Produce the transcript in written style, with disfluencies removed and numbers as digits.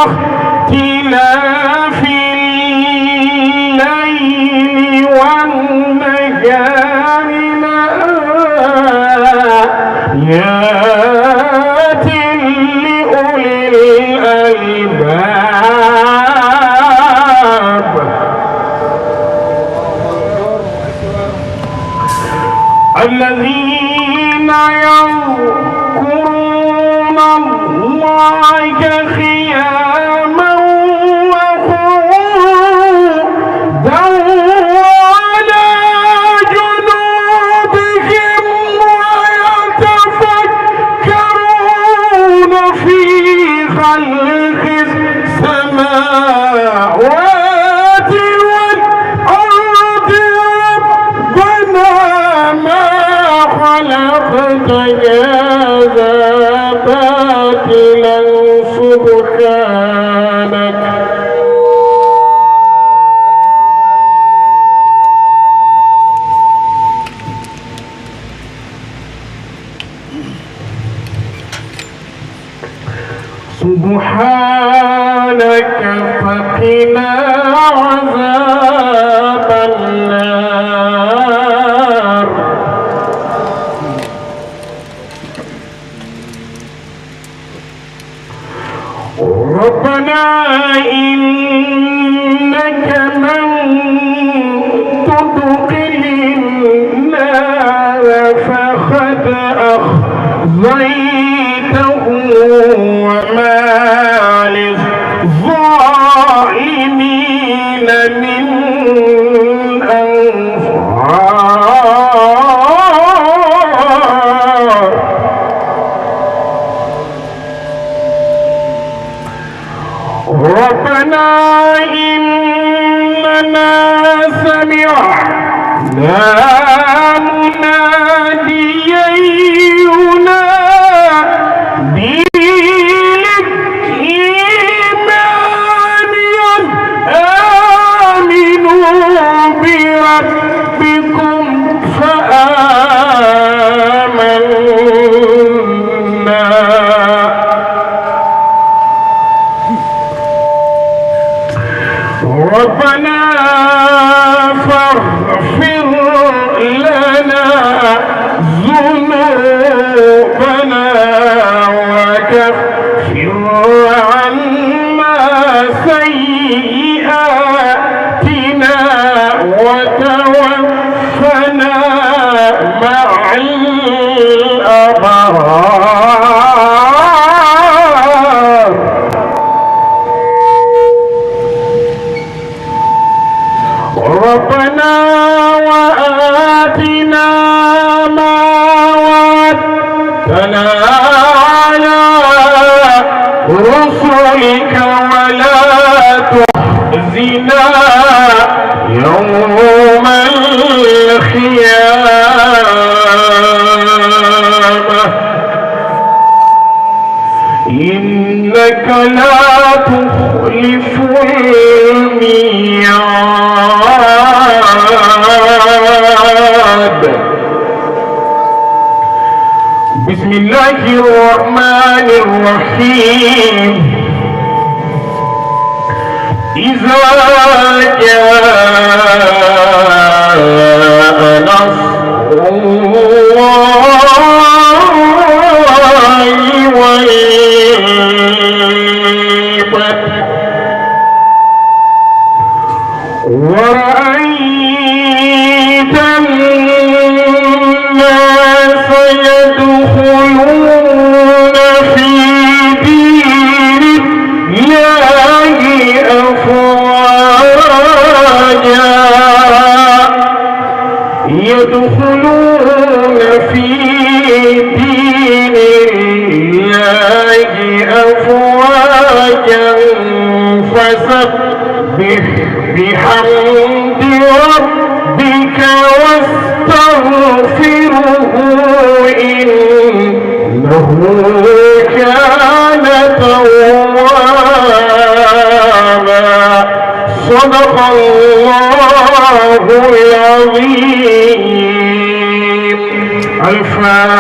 اختلاف الليل والنهار لآيات لأولي الألباب الذين يذكرون الله قياما وقعودا وعلى جنوبهم ويتفكرون في خلق السماوات والأرض ربنا ما خلقت هذا باطلا سبحانك سبحانك فقنا عذاب النار ربنا إنك من تدخل النار فقد أخزيته وما للظالمين من أنصار ربنا إننا سمعنا مناديا ينادي للإيمان آمنوا بربكم فآمنا ربنا فاغفر لنا ذنوبنا وكفر عنا سيئاتنا وتوفنا مع الأبرار ربنا وآتنا ما وعدتنا على رسلك ولا تخزنا يوم القيامة إنك لا تخلف الميعاد بسم الله الرحمن الرحيم إذا جاء نصر الله ورأيت الناس يدخلون في دين الله أفواجا يدخلون في دين الله أفواجا فسبح بحمد ربك واستغفره إنه كان توابا صدق الله العظيم الفاتحة